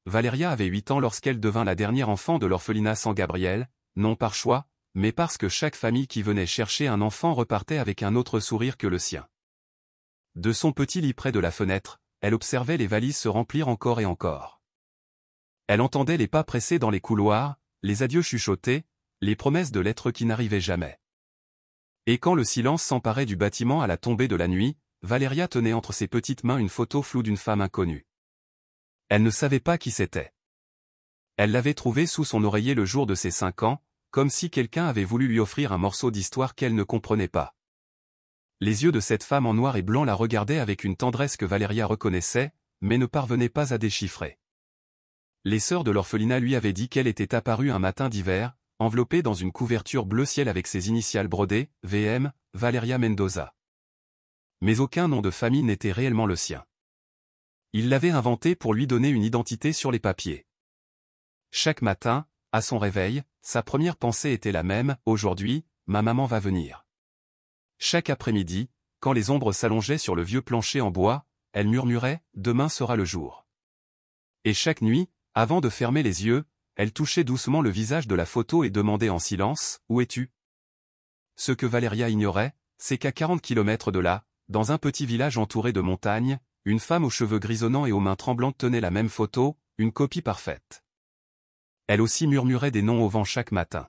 Valeria avait 8 ans lorsqu'elle devint la dernière enfant de l'orphelinat San Gabriel, non par choix, mais parce que chaque famille qui venait chercher un enfant repartait avec un autre sourire que le sien. De son petit lit près de la fenêtre, elle observait les valises se remplir encore et encore. Elle entendait les pas pressés dans les couloirs, les adieux chuchotés, les promesses de lettres qui n'arrivaient jamais. Et quand le silence s'emparait du bâtiment à la tombée de la nuit, Valeria tenait entre ses petites mains une photo floue d'une femme inconnue. Elle ne savait pas qui c'était. Elle l'avait trouvée sous son oreiller le jour de ses 5 ans, comme si quelqu'un avait voulu lui offrir un morceau d'histoire qu'elle ne comprenait pas. Les yeux de cette femme en noir et blanc la regardaient avec une tendresse que Valeria reconnaissait, mais ne parvenait pas à déchiffrer. Les sœurs de l'orphelinat lui avaient dit qu'elle était apparue un matin d'hiver, enveloppée dans une couverture bleu ciel avec ses initiales brodées, VM, Valeria Mendoza. Mais aucun nom de famille n'était réellement le sien. Il l'avait inventé pour lui donner une identité sur les papiers. Chaque matin, à son réveil, sa première pensée était la même, aujourd'hui, ma maman va venir. Chaque après-midi, quand les ombres s'allongeaient sur le vieux plancher en bois, elle murmurait, demain sera le jour. Et chaque nuit, avant de fermer les yeux, elle touchait doucement le visage de la photo et demandait en silence, où es-tu? Ce que Valeria ignorait, c'est qu'à 40 kilomètres de là, dans un petit village entouré de montagnes, une femme aux cheveux grisonnants et aux mains tremblantes tenait la même photo, une copie parfaite. Elle aussi murmurait des noms au vent chaque matin.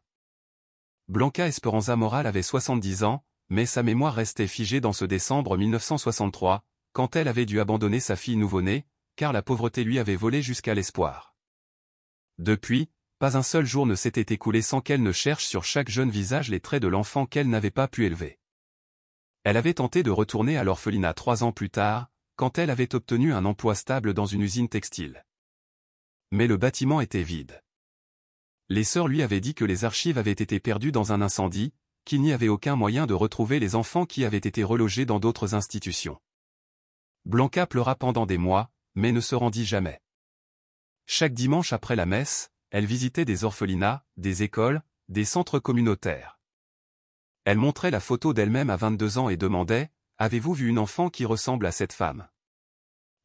Blanca Esperanza Moral avait 70 ans, mais sa mémoire restait figée dans ce décembre 1963, quand elle avait dû abandonner sa fille nouveau-née, car la pauvreté lui avait volé jusqu'à l'espoir. Depuis, pas un seul jour ne s'était écoulé sans qu'elle ne cherche sur chaque jeune visage les traits de l'enfant qu'elle n'avait pas pu élever. Elle avait tenté de retourner à l'orphelinat 3 ans plus tard, quand elle avait obtenu un emploi stable dans une usine textile. Mais le bâtiment était vide. Les sœurs lui avaient dit que les archives avaient été perdues dans un incendie, qu'il n'y avait aucun moyen de retrouver les enfants qui avaient été relogés dans d'autres institutions. Blanca pleura pendant des mois, mais ne se rendit jamais. Chaque dimanche après la messe, elle visitait des orphelinats, des écoles, des centres communautaires. Elle montrait la photo d'elle-même à 22 ans et demandait, « Avez-vous vu une enfant qui ressemble à cette femme ?»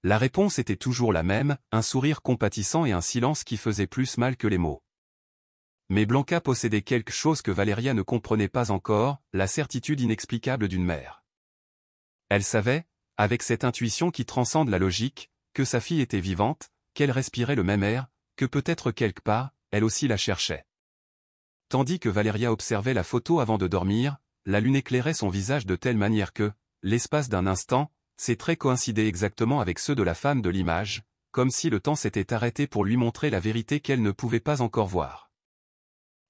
La réponse était toujours la même, un sourire compatissant et un silence qui faisait plus mal que les mots. Mais Blanca possédait quelque chose que Valeria ne comprenait pas encore, la certitude inexplicable d'une mère. Elle savait, avec cette intuition qui transcende la logique, que sa fille était vivante, qu'elle respirait le même air, que peut-être quelque part, elle aussi la cherchait. Tandis que Valeria observait la photo avant de dormir, la lune éclairait son visage de telle manière que, l'espace d'un instant, ses traits coïncidaient exactement avec ceux de la femme de l'image, comme si le temps s'était arrêté pour lui montrer la vérité qu'elle ne pouvait pas encore voir.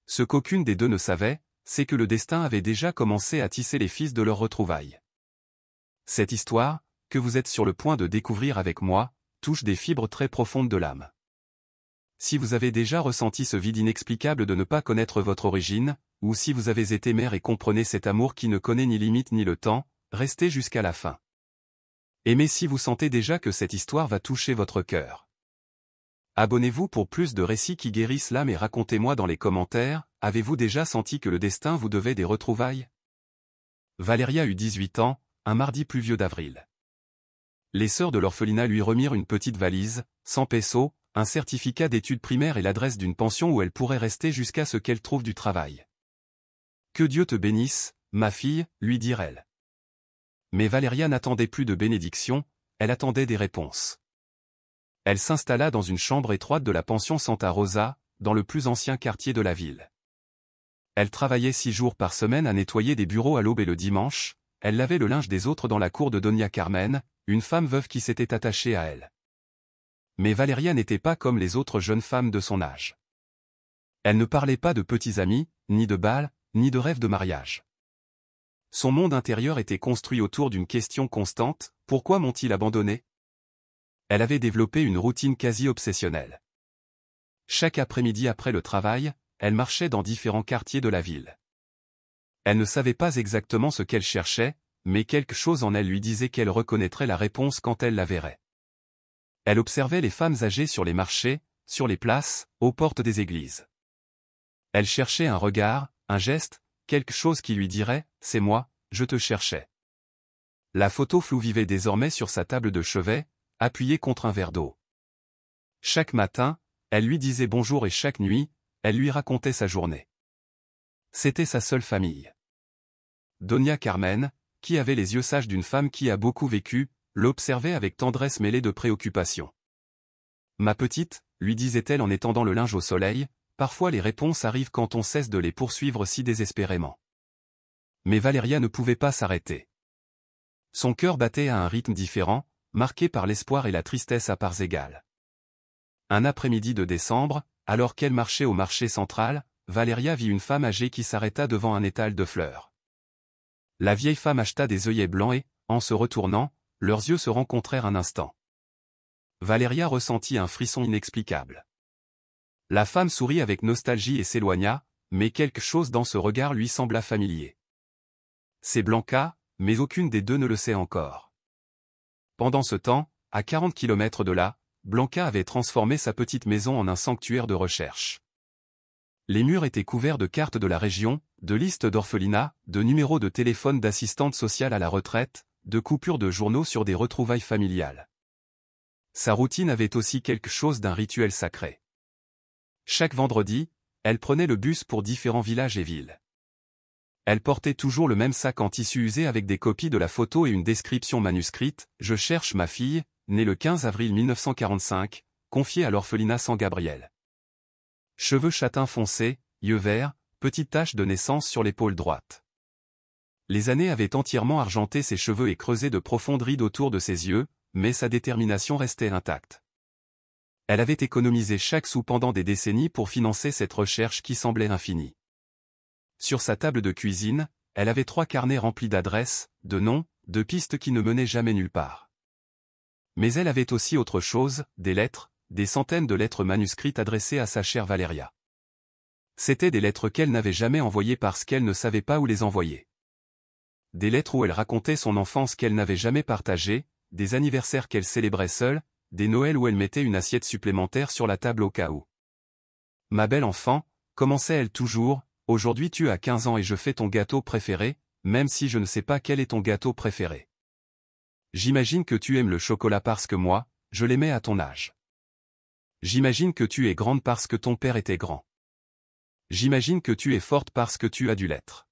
Ce qu'aucune des deux ne savait, c'est que le destin avait déjà commencé à tisser les fils de leur retrouvailles. Cette histoire, que vous êtes sur le point de découvrir avec moi, touche des fibres très profondes de l'âme. Si vous avez déjà ressenti ce vide inexplicable de ne pas connaître votre origine, ou si vous avez été mère et comprenez cet amour qui ne connaît ni limite ni le temps, restez jusqu'à la fin. Aimez si vous sentez déjà que cette histoire va toucher votre cœur. Abonnez-vous pour plus de récits qui guérissent l'âme et racontez-moi dans les commentaires, avez-vous déjà senti que le destin vous devait des retrouvailles? Valeria eut 18 ans, un mardi pluvieux d'avril. Les sœurs de l'orphelinat lui remirent une petite valise, 100 pesos, un certificat d'études primaires et l'adresse d'une pension où elle pourrait rester jusqu'à ce qu'elle trouve du travail. « Que Dieu te bénisse, ma fille, lui dirent-elles. Mais Valeria n'attendait plus de bénédictions, elle attendait des réponses. Elle s'installa dans une chambre étroite de la pension Santa Rosa, dans le plus ancien quartier de la ville. Elle travaillait 6 jours par semaine à nettoyer des bureaux à l'aube et le dimanche, elle lavait le linge des autres dans la cour de Doña Carmen, une femme veuve qui s'était attachée à elle. Mais Valeria n'était pas comme les autres jeunes femmes de son âge. Elle ne parlait pas de petits amis, ni de bals, ni de rêves de mariage. Son monde intérieur était construit autour d'une question constante, pourquoi m'ont-ils abandonné? Elle avait développé une routine quasi obsessionnelle. Chaque après-midi après le travail, elle marchait dans différents quartiers de la ville. Elle ne savait pas exactement ce qu'elle cherchait, mais quelque chose en elle lui disait qu'elle reconnaîtrait la réponse quand elle la verrait. Elle observait les femmes âgées sur les marchés, sur les places, aux portes des églises. Elle cherchait un regard, un geste, quelque chose qui lui dirait « C'est moi, je te cherchais ». La photo floue vivait désormais sur sa table de chevet, appuyée contre un verre d'eau. Chaque matin, elle lui disait bonjour et chaque nuit, elle lui racontait sa journée. C'était sa seule famille. Doña Carmen, qui avait les yeux sages d'une femme qui a beaucoup vécu, l'observait avec tendresse mêlée de préoccupation. « Ma petite », lui disait-elle en étendant le linge au soleil, « parfois les réponses arrivent quand on cesse de les poursuivre si désespérément. » Mais Valeria ne pouvait pas s'arrêter. Son cœur battait à un rythme différent, marqué par l'espoir et la tristesse à parts égales. Un après-midi de décembre, alors qu'elle marchait au marché central, Valeria vit une femme âgée qui s'arrêta devant un étal de fleurs. La vieille femme acheta des œillets blancs et, en se retournant, leurs yeux se rencontrèrent un instant. Valeria ressentit un frisson inexplicable. La femme sourit avec nostalgie et s'éloigna, mais quelque chose dans ce regard lui sembla familier. C'est Blanca, mais aucune des deux ne le sait encore. Pendant ce temps, à 40 kilomètres de là, Blanca avait transformé sa petite maison en un sanctuaire de recherche. Les murs étaient couverts de cartes de la région, de listes d'orphelinats, de numéros de téléphone d'assistantes sociales à la retraite, de coupures de journaux sur des retrouvailles familiales. Sa routine avait aussi quelque chose d'un rituel sacré. Chaque vendredi, elle prenait le bus pour différents villages et villes. Elle portait toujours le même sac en tissu usé avec des copies de la photo et une description manuscrite, « Je cherche ma fille », née le 15 avril 1945, confiée à l'orphelinat San Gabriel. Cheveux châtain foncé, yeux verts, petite tache de naissance sur l'épaule droite. Les années avaient entièrement argenté ses cheveux et creusé de profondes rides autour de ses yeux, mais sa détermination restait intacte. Elle avait économisé chaque sou pendant des décennies pour financer cette recherche qui semblait infinie. Sur sa table de cuisine, elle avait 3 carnets remplis d'adresses, de noms, de pistes qui ne menaient jamais nulle part. Mais elle avait aussi autre chose, des lettres, des centaines de lettres manuscrites adressées à sa chère Valeria. C'étaient des lettres qu'elle n'avait jamais envoyées parce qu'elle ne savait pas où les envoyer. Des lettres où elle racontait son enfance qu'elle n'avait jamais partagée, des anniversaires qu'elle célébrait seule, des Noëls où elle mettait une assiette supplémentaire sur la table au cas où. « Ma belle enfant », commençait-elle toujours, « aujourd'hui tu as 15 ans et je fais ton gâteau préféré, même si je ne sais pas quel est ton gâteau préféré. J'imagine que tu aimes le chocolat parce que moi, je l'aimais à ton âge. J'imagine que tu es grande parce que ton père était grand. J'imagine que tu es forte parce que tu as dû l'être. »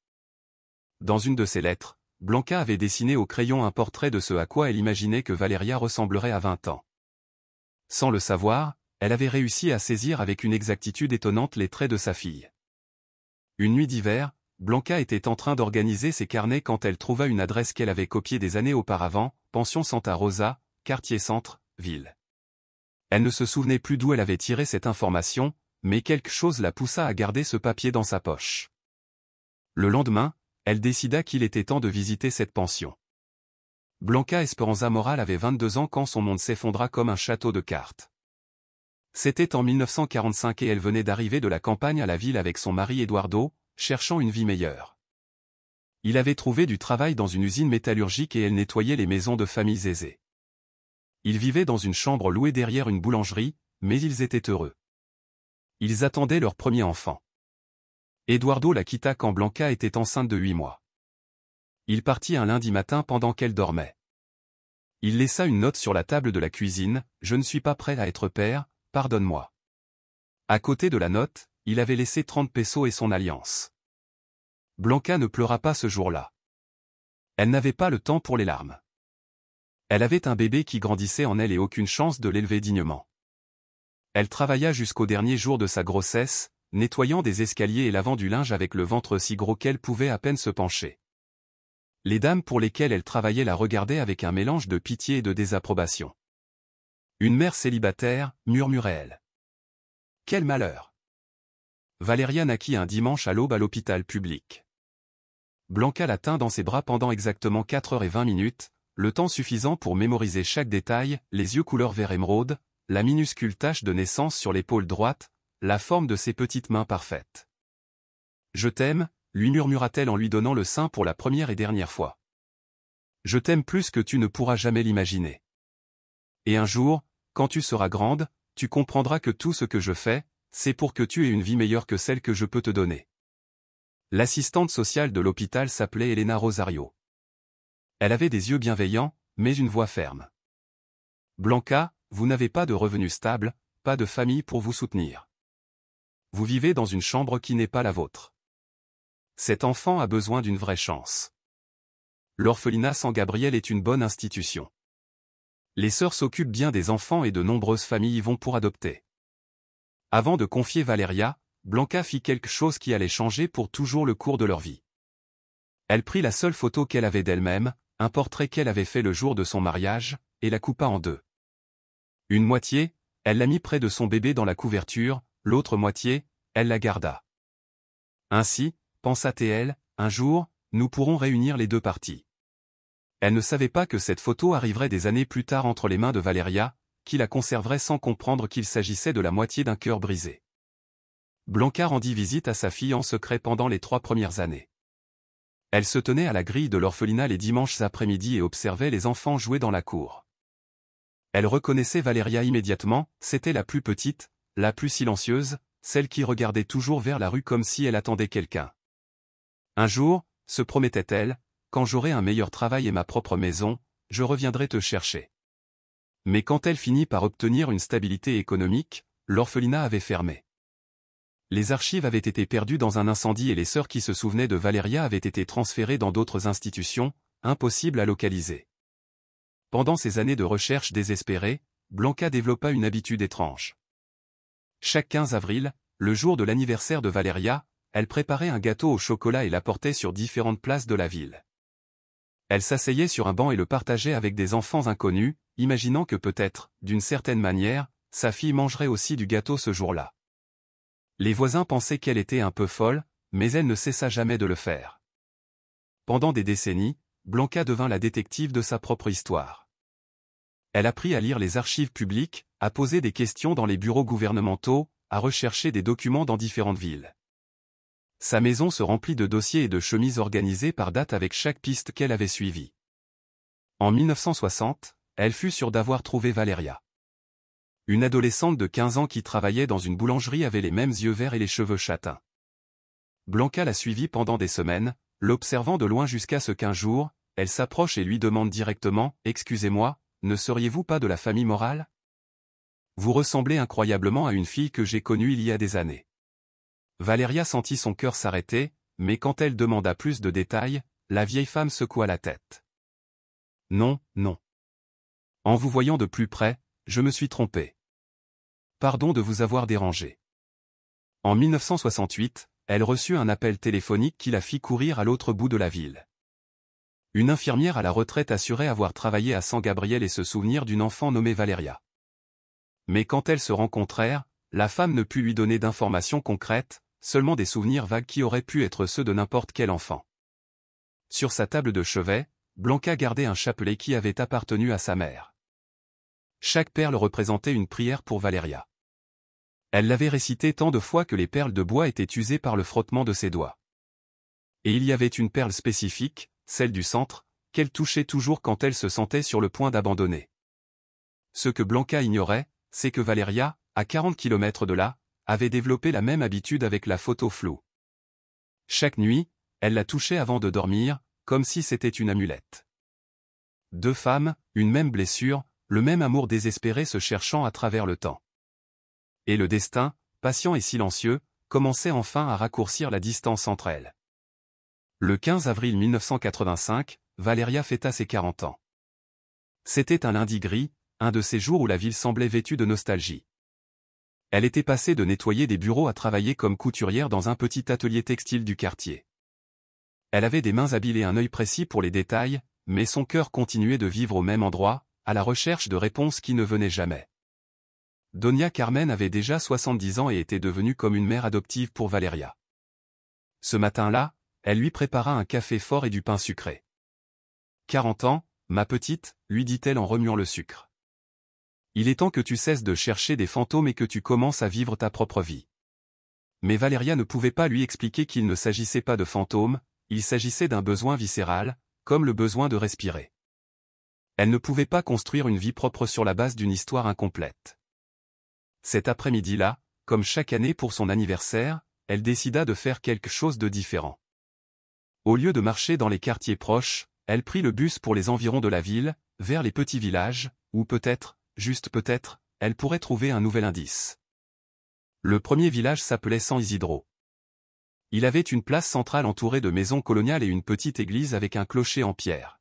Dans une de ses lettres, Blanca avait dessiné au crayon un portrait de ce à quoi elle imaginait que Valeria ressemblerait à 20 ans. Sans le savoir, elle avait réussi à saisir avec une exactitude étonnante les traits de sa fille. Une nuit d'hiver, Blanca était en train d'organiser ses carnets quand elle trouva une adresse qu'elle avait copiée des années auparavant, Pension Santa Rosa, quartier centre, ville. Elle ne se souvenait plus d'où elle avait tiré cette information, mais quelque chose la poussa à garder ce papier dans sa poche. Le lendemain, elle décida qu'il était temps de visiter cette pension. Blanca Esperanza Moral avait 22 ans quand son monde s'effondra comme un château de cartes. C'était en 1945 et elle venait d'arriver de la campagne à la ville avec son mari Eduardo, cherchant une vie meilleure. Il avait trouvé du travail dans une usine métallurgique et elle nettoyait les maisons de familles aisées. Ils vivaient dans une chambre louée derrière une boulangerie, mais ils étaient heureux. Ils attendaient leur premier enfant. Eduardo la quitta quand Blanca était enceinte de 8 mois. Il partit un lundi matin pendant qu'elle dormait. Il laissa une note sur la table de la cuisine, « Je ne suis pas prêt à être père, pardonne-moi. » À côté de la note, il avait laissé 30 pesos et son alliance. Blanca ne pleura pas ce jour-là. Elle n'avait pas le temps pour les larmes. Elle avait un bébé qui grandissait en elle et aucune chance de l'élever dignement. Elle travailla jusqu'au dernier jour de sa grossesse, nettoyant des escaliers et lavant du linge avec le ventre si gros qu'elle pouvait à peine se pencher. Les dames pour lesquelles elle travaillait la regardaient avec un mélange de pitié et de désapprobation. « Une mère célibataire », murmurait-elle. « Quel malheur !» Valeria naquit un dimanche à l'aube à l'hôpital public. Blanca la tint dans ses bras pendant exactement 4h20, le temps suffisant pour mémoriser chaque détail, les yeux couleur vert émeraude, la minuscule tache de naissance sur l'épaule droite, la forme de ses petites mains parfaites. « Je t'aime », lui murmura-t-elle en lui donnant le sein pour la première et dernière fois. « Je t'aime plus que tu ne pourras jamais l'imaginer. Et un jour, quand tu seras grande, tu comprendras que tout ce que je fais, c'est pour que tu aies une vie meilleure que celle que je peux te donner. » L'assistante sociale de l'hôpital s'appelait Elena Rosario. Elle avait des yeux bienveillants, mais une voix ferme. « Blanca, vous n'avez pas de revenus stables, pas de famille pour vous soutenir. Vous vivez dans une chambre qui n'est pas la vôtre. Cet enfant a besoin d'une vraie chance. L'orphelinat San Gabriel est une bonne institution. Les sœurs s'occupent bien des enfants et de nombreuses familles y vont pour adopter. Avant de confier Valeria, Blanca fit quelque chose qui allait changer pour toujours le cours de leur vie. Elle prit la seule photo qu'elle avait d'elle-même, un portrait qu'elle avait fait le jour de son mariage, et la coupa en deux. Une moitié, elle la mit près de son bébé dans la couverture, l'autre moitié, elle la garda. Ainsi, pensa-t-elle, un jour, nous pourrons réunir les deux parties. Elle ne savait pas que cette photo arriverait des années plus tard entre les mains de Valeria, qui la conserverait sans comprendre qu'il s'agissait de la moitié d'un cœur brisé. Blanca rendit visite à sa fille en secret pendant les 3 premières années. Elle se tenait à la grille de l'orphelinat les dimanches après-midi et observait les enfants jouer dans la cour. Elle reconnaissait Valeria immédiatement, c'était la plus petite, la plus silencieuse, celle qui regardait toujours vers la rue comme si elle attendait quelqu'un. Un jour, se promettait-elle, quand j'aurai un meilleur travail et ma propre maison, je reviendrai te chercher. Mais quand elle finit par obtenir une stabilité économique, l'orphelinat avait fermé. Les archives avaient été perdues dans un incendie et les sœurs qui se souvenaient de Valeria avaient été transférées dans d'autres institutions, impossibles à localiser. Pendant ces années de recherche désespérée, Blanca développa une habitude étrange. Chaque 15 avril, le jour de l'anniversaire de Valeria, elle préparait un gâteau au chocolat et l'apportait sur différentes places de la ville. Elle s'asseyait sur un banc et le partageait avec des enfants inconnus, imaginant que peut-être, d'une certaine manière, sa fille mangerait aussi du gâteau ce jour-là. Les voisins pensaient qu'elle était un peu folle, mais elle ne cessa jamais de le faire. Pendant des décennies, Blanca devint la détective de sa propre histoire. Elle apprit à lire les archives publiques, à poser des questions dans les bureaux gouvernementaux, à rechercher des documents dans différentes villes. Sa maison se remplit de dossiers et de chemises organisées par date avec chaque piste qu'elle avait suivie. En 1960, elle fut sûre d'avoir trouvé Valeria. Une adolescente de 15 ans qui travaillait dans une boulangerie avait les mêmes yeux verts et les cheveux châtains. Blanca la suivit pendant des semaines, l'observant de loin jusqu'à ce qu'un jour, elle s'approche et lui demande directement « Excusez-moi, ne seriez-vous pas de la famille Morale ? Vous ressemblez incroyablement à une fille que j'ai connue il y a des années. » Valeria sentit son cœur s'arrêter, mais quand elle demanda plus de détails, la vieille femme secoua la tête. « Non, non. En vous voyant de plus près, je me suis trompée. Pardon de vous avoir dérangé. » En 1968, elle reçut un appel téléphonique qui la fit courir à l'autre bout de la ville. Une infirmière à la retraite assurait avoir travaillé à San Gabriel et se souvenir d'une enfant nommée Valeria. Mais quand elles se rencontrèrent, la femme ne put lui donner d'informations concrètes, seulement des souvenirs vagues qui auraient pu être ceux de n'importe quel enfant. Sur sa table de chevet, Blanca gardait un chapelet qui avait appartenu à sa mère. Chaque perle représentait une prière pour Valeria. Elle l'avait récité tant de fois que les perles de bois étaient usées par le frottement de ses doigts. Et il y avait une perle spécifique, celle du centre, qu'elle touchait toujours quand elle se sentait sur le point d'abandonner. Ce que Blanca ignorait, c'est que Valeria, à 40 km de là, avait développé la même habitude avec la photo floue. Chaque nuit, elle la touchait avant de dormir, comme si c'était une amulette. Deux femmes, une même blessure, le même amour désespéré se cherchant à travers le temps. Et le destin, patient et silencieux, commençait enfin à raccourcir la distance entre elles. Le 15 avril 1985, Valeria fêta ses 40 ans. C'était un lundi gris, un de ces jours où la ville semblait vêtue de nostalgie. Elle était passée de nettoyer des bureaux à travailler comme couturière dans un petit atelier textile du quartier. Elle avait des mains habiles et un œil précis pour les détails, mais son cœur continuait de vivre au même endroit, à la recherche de réponses qui ne venaient jamais. Doña Carmen avait déjà 70 ans et était devenue comme une mère adoptive pour Valeria. Ce matin-là, elle lui prépara un café fort et du pain sucré. « 40 ans, ma petite, lui dit-elle en remuant le sucre. Il est temps que tu cesses de chercher des fantômes et que tu commences à vivre ta propre vie. » Mais Valeria ne pouvait pas lui expliquer qu'il ne s'agissait pas de fantômes, il s'agissait d'un besoin viscéral, comme le besoin de respirer. Elle ne pouvait pas construire une vie propre sur la base d'une histoire incomplète. Cet après-midi-là, comme chaque année pour son anniversaire, elle décida de faire quelque chose de différent. Au lieu de marcher dans les quartiers proches, elle prit le bus pour les environs de la ville, vers les petits villages, où peut-être, juste peut-être, elle pourrait trouver un nouvel indice. Le premier village s'appelait San Isidro. Il avait une place centrale entourée de maisons coloniales et une petite église avec un clocher en pierre.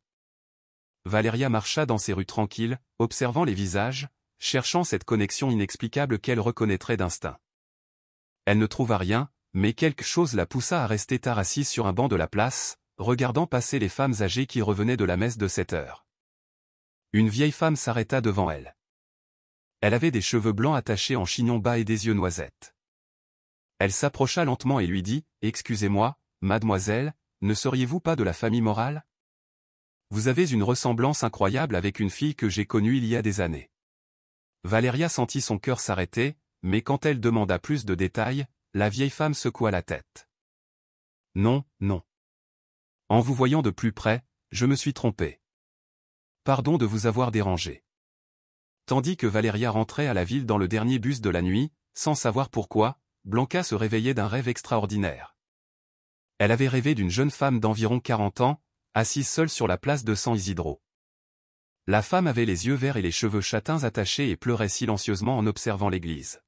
Valeria marcha dans ces rues tranquilles, observant les visages, cherchant cette connexion inexplicable qu'elle reconnaîtrait d'instinct. Elle ne trouva rien, mais quelque chose la poussa à rester tard assise sur un banc de la place, regardant passer les femmes âgées qui revenaient de la messe de 7 heures. Une vieille femme s'arrêta devant elle. Elle avait des cheveux blancs attachés en chignon bas et des yeux noisettes. Elle s'approcha lentement et lui dit « Excusez-moi, mademoiselle, ne seriez-vous pas de la famille Morale? Vous avez une ressemblance incroyable avec une fille que j'ai connue il y a des années. » Valeria sentit son cœur s'arrêter, mais quand elle demanda plus de détails, la vieille femme secoua la tête. « Non, non. En vous voyant de plus près, je me suis trompée. Pardon de vous avoir dérangé. » Tandis que Valeria rentrait à la ville dans le dernier bus de la nuit, sans savoir pourquoi, Blanca se réveillait d'un rêve extraordinaire. Elle avait rêvé d'une jeune femme d'environ 40 ans, assise seule sur la place de San Isidro. La femme avait les yeux verts et les cheveux châtains attachés et pleurait silencieusement en observant l'église.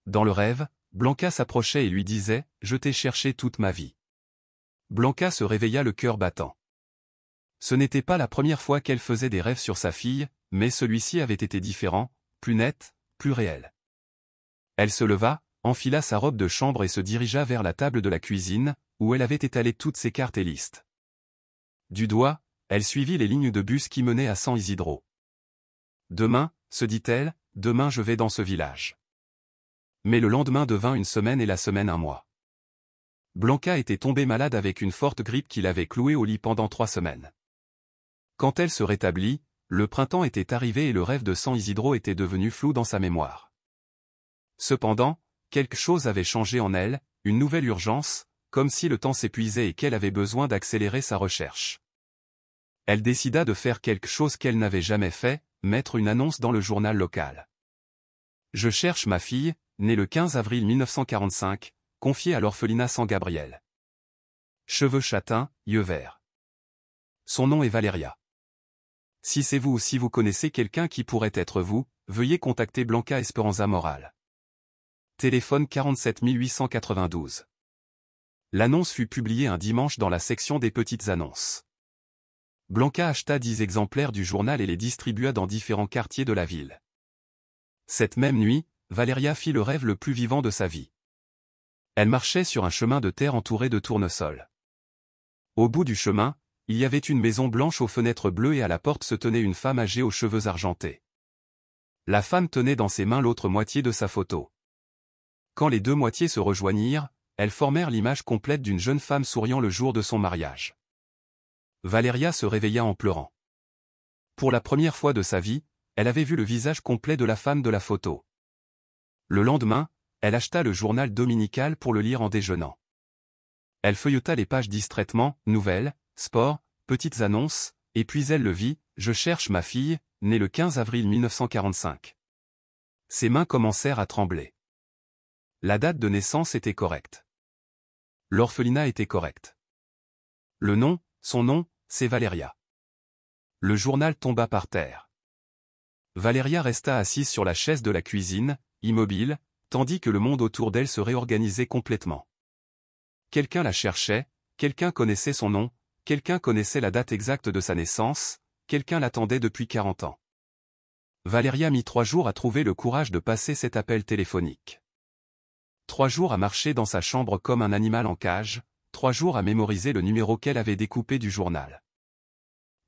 Dans le rêve, Blanca s'approchait et lui disait « Je t'ai cherché toute ma vie. » Blanca se réveilla le cœur battant. Ce n'était pas la première fois qu'elle faisait des rêves sur sa fille, mais celui-ci avait été différent, plus net, plus réel. Elle se leva, enfila sa robe de chambre et se dirigea vers la table de la cuisine, où elle avait étalé toutes ses cartes et listes. Du doigt, elle suivit les lignes de bus qui menaient à San Isidro. Demain, se dit-elle, demain je vais dans ce village. Mais le lendemain devint une semaine et la semaine un mois. Blanca était tombée malade avec une forte grippe qui l'avait clouée au lit pendant 3 semaines. Quand elle se rétablit, le printemps était arrivé et le rêve de San Isidro était devenu flou dans sa mémoire. Cependant, quelque chose avait changé en elle, une nouvelle urgence, comme si le temps s'épuisait et qu'elle avait besoin d'accélérer sa recherche. Elle décida de faire quelque chose qu'elle n'avait jamais fait, mettre une annonce dans le journal local. « Je cherche ma fille, née le 15 avril 1945, confiée à l'orphelinat San Gabriel. Cheveux châtains, yeux verts. Son nom est Valeria. Si c'est vous ou si vous connaissez quelqu'un qui pourrait être vous, veuillez contacter Blanca Esperanza Morale. Téléphone 47 892. » L'annonce fut publiée un dimanche dans la section des petites annonces. Blanca acheta 10 exemplaires du journal et les distribua dans différents quartiers de la ville. Cette même nuit, Valeria fit le rêve le plus vivant de sa vie. Elle marchait sur un chemin de terre entouré de tournesols. Au bout du chemin, il y avait une maison blanche aux fenêtres bleues et à la porte se tenait une femme âgée aux cheveux argentés. La femme tenait dans ses mains l'autre moitié de sa photo. Quand les deux moitiés se rejoignirent, elles formèrent l'image complète d'une jeune femme souriant le jour de son mariage. Valeria se réveilla en pleurant. Pour la première fois de sa vie, elle avait vu le visage complet de la femme de la photo. Le lendemain, elle acheta le journal dominical pour le lire en déjeunant. Elle feuilleta les pages distraitement, nouvelles, sport, petites annonces, et puis elle le vit, « Je cherche ma fille, née le 15 avril 1945. » Ses mains commencèrent à trembler. La date de naissance était correcte. L'orphelinat était correct. Le nom, son nom, c'est Valeria. Le journal tomba par terre. Valeria resta assise sur la chaise de la cuisine, immobile, tandis que le monde autour d'elle se réorganisait complètement. Quelqu'un la cherchait, quelqu'un connaissait son nom, quelqu'un connaissait la date exacte de sa naissance, quelqu'un l'attendait depuis 40 ans. Valeria mit 3 jours à trouver le courage de passer cet appel téléphonique. 3 jours à marcher dans sa chambre comme un animal en cage, 3 jours à mémoriser le numéro qu'elle avait découpé du journal.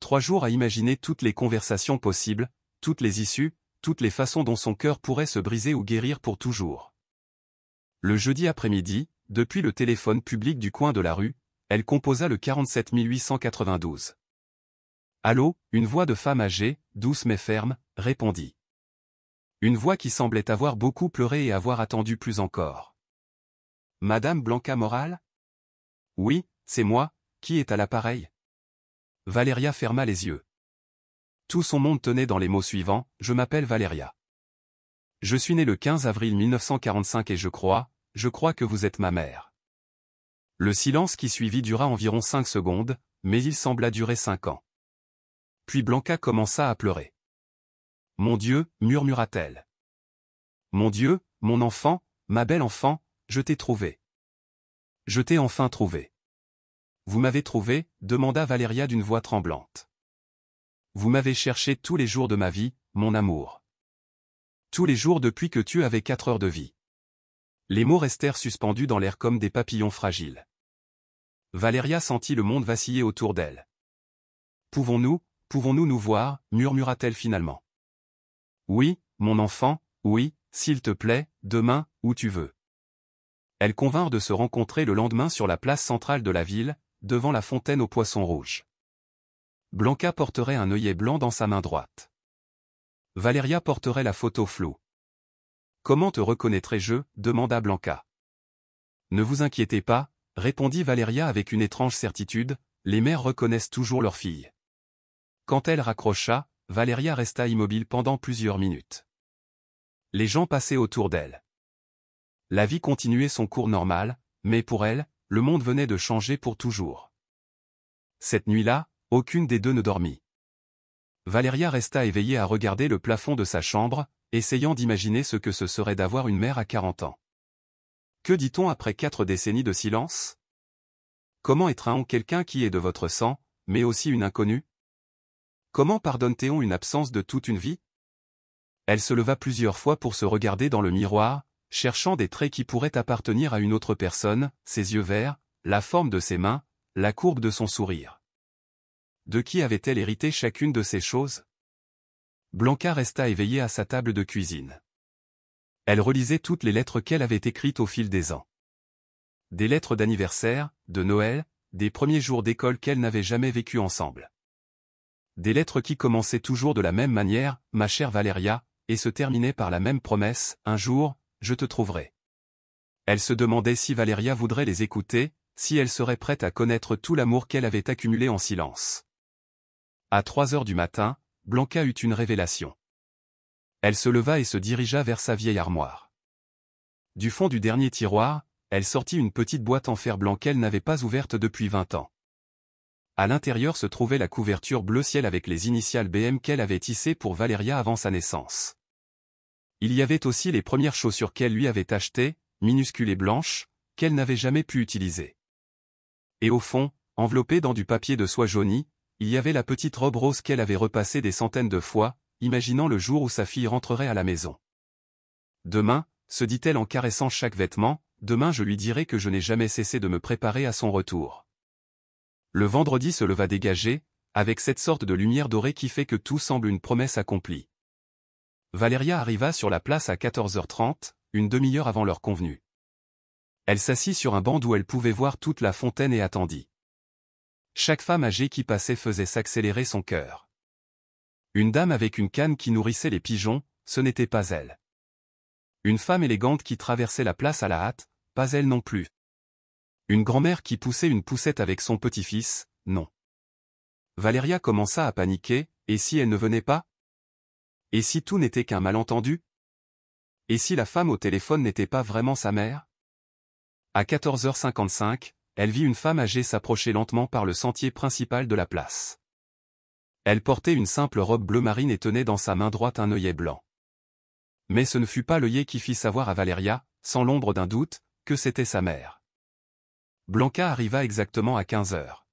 3 jours à imaginer toutes les conversations possibles, toutes les issues, toutes les façons dont son cœur pourrait se briser ou guérir pour toujours. Le jeudi après-midi, depuis le téléphone public du coin de la rue, elle composa le 47 892. Allô, une voix de femme âgée, douce mais ferme, répondit. Une voix qui semblait avoir beaucoup pleuré et avoir attendu plus encore. Madame Blanca Morale? Oui, c'est moi, qui est à l'appareil? Valeria ferma les yeux. Tout son monde tenait dans les mots suivants, je m'appelle Valeria. Je suis née le 15 avril 1945 et je crois que vous êtes ma mère. Le silence qui suivit dura environ 5 secondes, mais il sembla durer 5 ans. Puis Blanca commença à pleurer. Mon Dieu, murmura-t-elle. Mon Dieu, mon enfant, ma belle enfant, je t'ai trouvé. Je t'ai enfin trouvé. Vous m'avez trouvé, demanda Valéria d'une voix tremblante. Vous m'avez cherché tous les jours de ma vie, mon amour. Tous les jours depuis que tu avais 4 heures de vie. Les mots restèrent suspendus dans l'air comme des papillons fragiles. Valéria sentit le monde vaciller autour d'elle. Pouvons-nous nous voir, murmura-t-elle finalement. Oui, mon enfant, oui, s'il te plaît, demain, où tu veux. Elles convinrent de se rencontrer le lendemain sur la place centrale de la ville, devant la fontaine aux poissons rouges. Blanca porterait un œillet blanc dans sa main droite. Valéria porterait la photo floue. Comment te reconnaîtrai-je, demanda Blanca. Ne vous inquiétez pas, répondit Valéria avec une étrange certitude, les mères reconnaissent toujours leurs filles. Quand elle raccrocha, Valéria resta immobile pendant plusieurs minutes. Les gens passaient autour d'elle. La vie continuait son cours normal, mais pour elle, le monde venait de changer pour toujours. Cette nuit-là, aucune des deux ne dormit. Valéria resta éveillée à regarder le plafond de sa chambre, essayant d'imaginer ce que ce serait d'avoir une mère à 40 ans. Que dit-on après 4 décennies de silence? Comment étreint-on quelqu'un qui est de votre sang, mais aussi une inconnue? Comment pardonne-t-on une absence de toute une vie? Elle se leva plusieurs fois pour se regarder dans le miroir, cherchant des traits qui pourraient appartenir à une autre personne, ses yeux verts, la forme de ses mains, la courbe de son sourire. De qui avait-elle hérité chacune de ces choses? Blanca resta éveillée à sa table de cuisine. Elle relisait toutes les lettres qu'elle avait écrites au fil des ans. Des lettres d'anniversaire, de Noël, des premiers jours d'école qu'elles n'avaient jamais vécus ensemble. Des lettres qui commençaient toujours de la même manière, ma chère Valéria, et se terminaient par la même promesse, un jour, je te trouverai. Elle se demandait si Valéria voudrait les écouter, si elle serait prête à connaître tout l'amour qu'elle avait accumulé en silence. À 3 heures du matin, Blanca eut une révélation. Elle se leva et se dirigea vers sa vieille armoire. Du fond du dernier tiroir, elle sortit une petite boîte en fer blanc qu'elle n'avait pas ouverte depuis 20 ans. À l'intérieur se trouvait la couverture bleu ciel avec les initiales BM qu'elle avait tissées pour Valéria avant sa naissance. Il y avait aussi les premières chaussures qu'elle lui avait achetées, minuscules et blanches, qu'elle n'avait jamais pu utiliser. Et au fond, enveloppée dans du papier de soie jaunie, il y avait la petite robe rose qu'elle avait repassée des centaines de fois, imaginant le jour où sa fille rentrerait à la maison. Demain, se dit-elle en caressant chaque vêtement, demain je lui dirai que je n'ai jamais cessé de me préparer à son retour. Le vendredi se leva dégagé, avec cette sorte de lumière dorée qui fait que tout semble une promesse accomplie. Valéria arriva sur la place à 14h30, une demi-heure avant l'heure convenue. Elle s'assit sur un banc d'où elle pouvait voir toute la fontaine et attendit. Chaque femme âgée qui passait faisait s'accélérer son cœur. Une dame avec une canne qui nourrissait les pigeons, ce n'était pas elle. Une femme élégante qui traversait la place à la hâte, pas elle non plus. Une grand-mère qui poussait une poussette avec son petit-fils, non. Valéria commença à paniquer, et si elle ne venait pas? Et si tout n'était qu'un malentendu? Et si la femme au téléphone n'était pas vraiment sa mère? À 14h55, elle vit une femme âgée s'approcher lentement par le sentier principal de la place. Elle portait une simple robe bleu marine et tenait dans sa main droite un œillet blanc. Mais ce ne fut pas l'œillet qui fit savoir à Valéria, sans l'ombre d'un doute, que c'était sa mère. Blanca arriva exactement à 15 heures.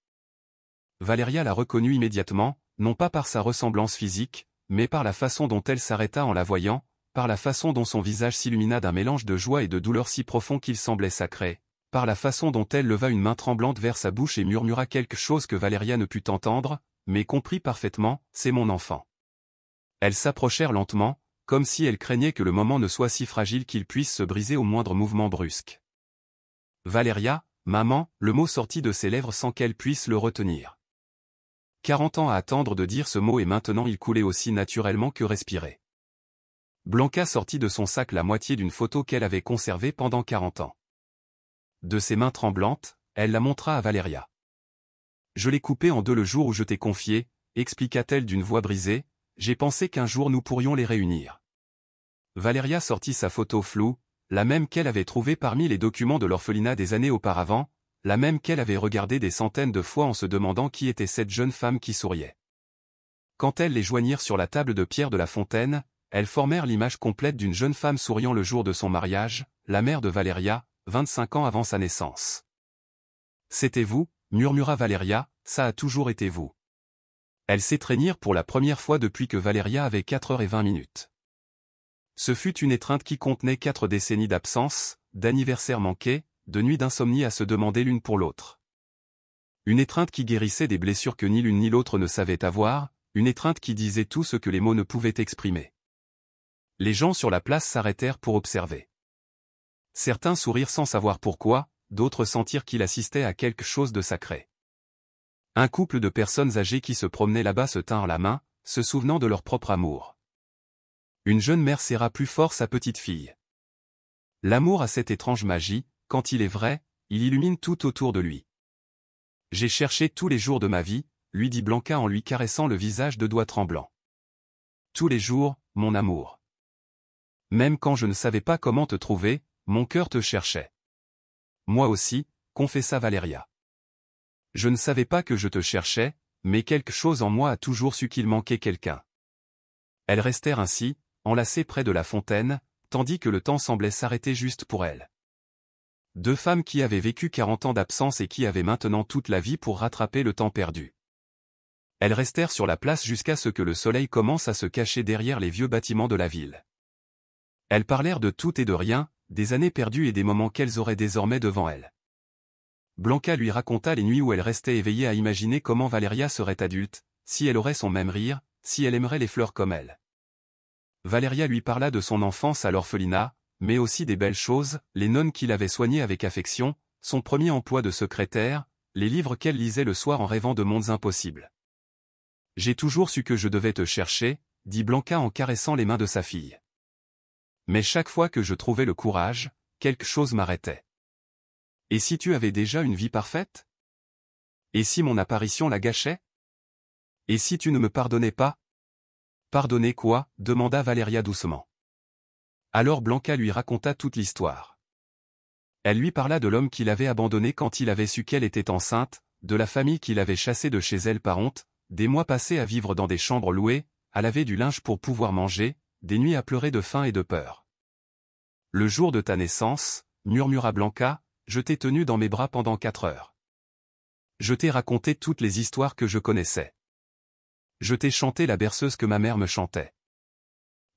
Valéria la reconnut immédiatement, non pas par sa ressemblance physique, mais par la façon dont elle s'arrêta en la voyant, par la façon dont son visage s'illumina d'un mélange de joie et de douleur si profond qu'il semblait sacré, par la façon dont elle leva une main tremblante vers sa bouche et murmura quelque chose que Valéria ne put entendre, mais comprit parfaitement, « C'est mon enfant ». Elles s'approchèrent lentement, comme si elle craignait que le moment ne soit si fragile qu'il puisse se briser au moindre mouvement brusque. « Valéria, maman », le mot sortit de ses lèvres sans qu'elle puisse le retenir. 40 ans à attendre de dire ce mot et maintenant il coulait aussi naturellement que respirait. Blanca sortit de son sac la moitié d'une photo qu'elle avait conservée pendant 40 ans. De ses mains tremblantes, elle la montra à Valéria. « Je l'ai coupée en 2 le jour où je t'ai confié, » expliqua-t-elle d'une voix brisée, « j'ai pensé qu'un jour nous pourrions les réunir. » Valéria sortit sa photo floue, la même qu'elle avait trouvée parmi les documents de l'orphelinat des années auparavant, la même qu'elle avait regardée des centaines de fois en se demandant qui était cette jeune femme qui souriait. Quand elles les joignirent sur la table de pierre de la fontaine, elles formèrent l'image complète d'une jeune femme souriant le jour de son mariage, la mère de Valeria, 25 ans avant sa naissance. « C'était vous, » murmura Valeria, « ça a toujours été vous. » Elles s'étreignirent pour la première fois depuis que Valeria avait 4h20. Ce fut une étreinte qui contenait 4 décennies d'absence, d'anniversaires manqués, de nuits d'insomnie à se demander l'une pour l'autre. Une étreinte qui guérissait des blessures que ni l'une ni l'autre ne savaient avoir, une étreinte qui disait tout ce que les mots ne pouvaient exprimer. Les gens sur la place s'arrêtèrent pour observer. Certains sourirent sans savoir pourquoi, d'autres sentirent qu'il assistait à quelque chose de sacré. Un couple de personnes âgées qui se promenaient là-bas se tinrent la main, se souvenant de leur propre amour. Une jeune mère serra plus fort sa petite fille. L'amour a cette étrange magie, quand il est vrai, il illumine tout autour de lui. J'ai cherché tous les jours de ma vie, lui dit Blanca en lui caressant le visage de doigts tremblants. Tous les jours, mon amour. Même quand je ne savais pas comment te trouver, mon cœur te cherchait. Moi aussi, confessa Valeria. Je ne savais pas que je te cherchais, mais quelque chose en moi a toujours su qu'il manquait quelqu'un. Elles restèrent ainsi, enlacées près de la fontaine, tandis que le temps semblait s'arrêter juste pour elles. 2 femmes qui avaient vécu 40 ans d'absence et qui avaient maintenant toute la vie pour rattraper le temps perdu. Elles restèrent sur la place jusqu'à ce que le soleil commence à se cacher derrière les vieux bâtiments de la ville. Elles parlèrent de tout et de rien, des années perdues et des moments qu'elles auraient désormais devant elles. Blanca lui raconta les nuits où elle restait éveillée à imaginer comment Valeria serait adulte, si elle aurait son même rire, si elle aimerait les fleurs comme elle. Valeria lui parla de son enfance à l'orphelinat, mais aussi des belles choses, les nonnes qu'il avait soignées avec affection, son premier emploi de secrétaire, les livres qu'elle lisait le soir en rêvant de mondes impossibles. « J'ai toujours su que je devais te chercher, » dit Blanca en caressant les mains de sa fille. Mais chaque fois que je trouvais le courage, quelque chose m'arrêtait. Et si tu avais déjà une vie parfaite? Et si mon apparition la gâchait? Et si tu ne me pardonnais pas? Pardonner quoi? Demanda Valeria doucement. Alors Blanca lui raconta toute l'histoire. Elle lui parla de l'homme qu'il avait abandonné quand il avait su qu'elle était enceinte, de la famille qu'il avait chassée de chez elle par honte, des mois passés à vivre dans des chambres louées, à laver du linge pour pouvoir manger, des nuits à pleurer de faim et de peur. Le jour de ta naissance, murmura Blanca, je t'ai tenu dans mes bras pendant 4 heures. Je t'ai raconté toutes les histoires que je connaissais. Je t'ai chanté la berceuse que ma mère me chantait.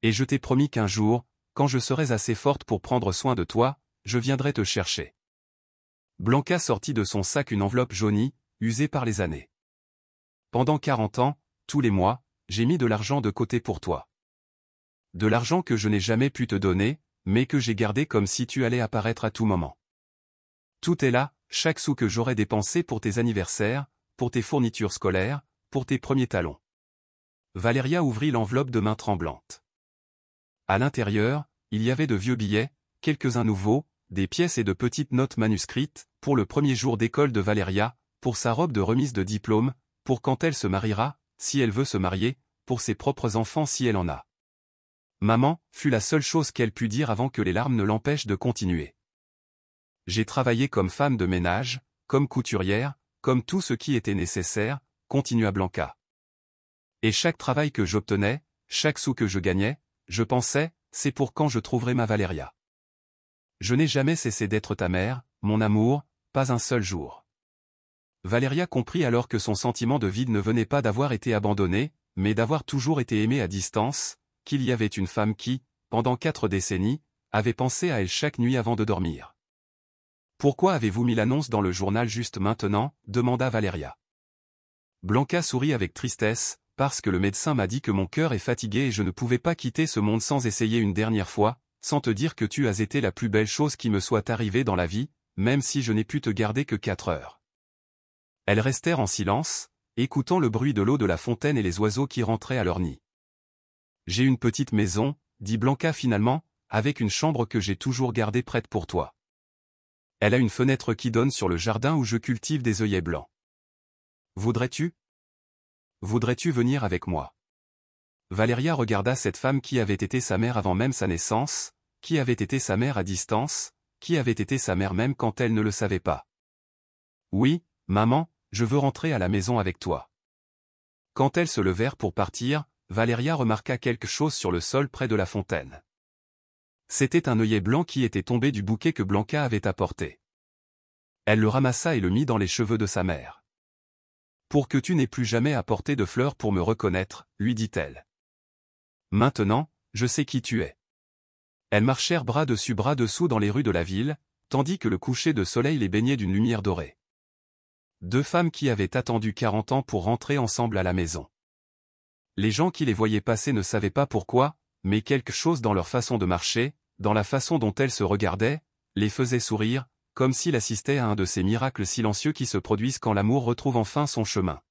Et je t'ai promis qu'un jour, quand je serais assez forte pour prendre soin de toi, je viendrai te chercher. Blanca sortit de son sac une enveloppe jaunie, usée par les années. Pendant 40 ans, tous les mois, j'ai mis de l'argent de côté pour toi. De l'argent que je n'ai jamais pu te donner, mais que j'ai gardé comme si tu allais apparaître à tout moment. Tout est là, chaque sou que j'aurais dépensé pour tes anniversaires, pour tes fournitures scolaires, pour tes premiers talons. Valeria ouvrit l'enveloppe de main tremblante. À l'intérieur, il y avait de vieux billets, quelques-uns nouveaux, des pièces et de petites notes manuscrites, pour le premier jour d'école de Valeria, pour sa robe de remise de diplôme, pour quand elle se mariera, si elle veut se marier, pour ses propres enfants si elle en a. Maman, fut la seule chose qu'elle put dire avant que les larmes ne l'empêchent de continuer. J'ai travaillé comme femme de ménage, comme couturière, comme tout ce qui était nécessaire, continua Blanca. Et chaque travail que j'obtenais, chaque sou que je gagnais, je pensais, c'est pour quand je trouverai ma Valeria. Je n'ai jamais cessé d'être ta mère, mon amour, pas un seul jour. Valeria comprit alors que son sentiment de vide ne venait pas d'avoir été abandonnée, mais d'avoir toujours été aimée à distance, qu'il y avait une femme qui, pendant 4 décennies, avait pensé à elle chaque nuit avant de dormir. « Pourquoi avez-vous mis l'annonce dans le journal juste maintenant » demanda Valeria. Blanca sourit avec tristesse, parce que le médecin m'a dit que mon cœur est fatigué et je ne pouvais pas quitter ce monde sans essayer une dernière fois, sans te dire que tu as été la plus belle chose qui me soit arrivée dans la vie, même si je n'ai pu te garder que 4 heures. Elles restèrent en silence, écoutant le bruit de l'eau de la fontaine et les oiseaux qui rentraient à leur nid. J'ai une petite maison, dit Blanca finalement, avec une chambre que j'ai toujours gardée prête pour toi. Elle a une fenêtre qui donne sur le jardin où je cultive des œillets blancs. Voudrais-tu venir avec moi? Valeria regarda cette femme qui avait été sa mère avant même sa naissance, qui avait été sa mère à distance, qui avait été sa mère même quand elle ne le savait pas. Oui, maman, je veux rentrer à la maison avec toi. Quand elles se levèrent pour partir, Valéria remarqua quelque chose sur le sol près de la fontaine. C'était un œillet blanc qui était tombé du bouquet que Blanca avait apporté. Elle le ramassa et le mit dans les cheveux de sa mère. « Pour que tu n'aies plus jamais apporté de fleurs pour me reconnaître, lui dit-elle. Maintenant, je sais qui tu es. » Elles marchèrent bras dessus bras dessous dans les rues de la ville, tandis que le coucher de soleil les baignait d'une lumière dorée. Deux femmes qui avaient attendu 40 ans pour rentrer ensemble à la maison. Les gens qui les voyaient passer ne savaient pas pourquoi, mais quelque chose dans leur façon de marcher, dans la façon dont elles se regardaient, les faisait sourire, comme s'il assistait à un de ces miracles silencieux qui se produisent quand l'amour retrouve enfin son chemin.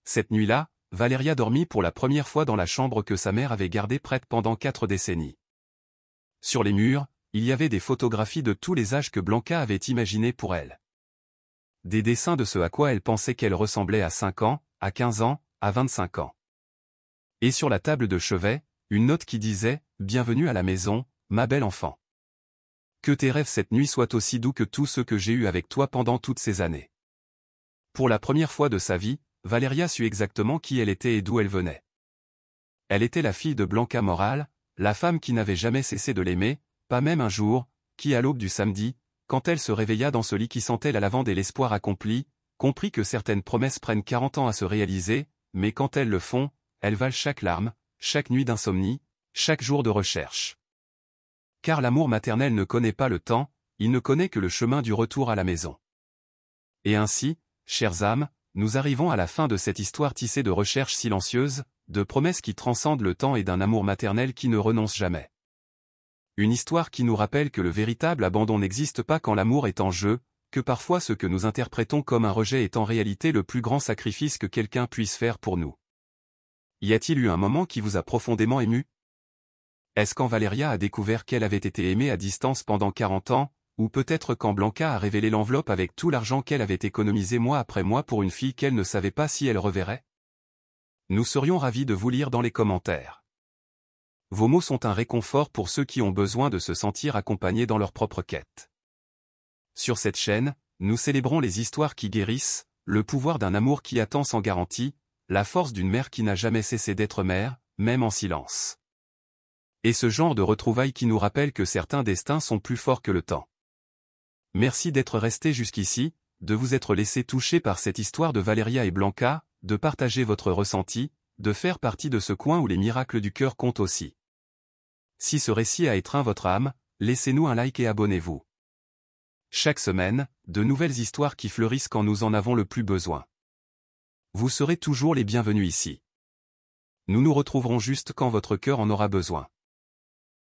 Cette nuit-là, Valéria dormit pour la première fois dans la chambre que sa mère avait gardée prête pendant 4 décennies. Sur les murs, il y avait des photographies de tous les âges que Blanca avait imaginés pour elle. Des dessins de ce à quoi elle pensait qu'elle ressemblait à 5 ans, à 15 ans, à 25 ans. Et sur la table de chevet, une note qui disait « Bienvenue à la maison, ma belle enfant. Que tes rêves cette nuit soient aussi doux que tous ceux que j'ai eus avec toi pendant toutes ces années. » Pour la première fois de sa vie, Valéria sut exactement qui elle était et d'où elle venait. Elle était la fille de Blanca Morale, la femme qui n'avait jamais cessé de l'aimer, pas même un jour, qui à l'aube du samedi, quand elle se réveilla dans ce lit qui sentait la lavande et l'espoir accompli, comprit que certaines promesses prennent 40 ans à se réaliser, mais quand elles le font, elles valent chaque larme, chaque nuit d'insomnie, chaque jour de recherche. Car l'amour maternel ne connaît pas le temps, il ne connaît que le chemin du retour à la maison. Et ainsi, chères âmes, nous arrivons à la fin de cette histoire tissée de recherches silencieuses, de promesses qui transcendent le temps et d'un amour maternel qui ne renonce jamais. Une histoire qui nous rappelle que le véritable abandon n'existe pas quand l'amour est en jeu, que parfois ce que nous interprétons comme un rejet est en réalité le plus grand sacrifice que quelqu'un puisse faire pour nous. Y a-t-il eu un moment qui vous a profondément ému? Est-ce quand Valéria a découvert qu'elle avait été aimée à distance pendant 40 ans, ou peut-être quand Blanca a révélé l'enveloppe avec tout l'argent qu'elle avait économisé mois après mois pour une fille qu'elle ne savait pas si elle reverrait? Nous serions ravis de vous lire dans les commentaires. Vos mots sont un réconfort pour ceux qui ont besoin de se sentir accompagnés dans leur propre quête. Sur cette chaîne, nous célébrons les histoires qui guérissent, le pouvoir d'un amour qui attend sans garantie, la force d'une mère qui n'a jamais cessé d'être mère, même en silence. Et ce genre de retrouvailles qui nous rappelle que certains destins sont plus forts que le temps. Merci d'être resté jusqu'ici, de vous être laissé toucher par cette histoire de Valéria et Blanca, de partager votre ressenti, de faire partie de ce coin où les miracles du cœur comptent aussi. Si ce récit a étreint votre âme, laissez-nous un like et abonnez-vous. Chaque semaine, de nouvelles histoires qui fleurissent quand nous en avons le plus besoin. Vous serez toujours les bienvenus ici. Nous nous retrouverons juste quand votre cœur en aura besoin.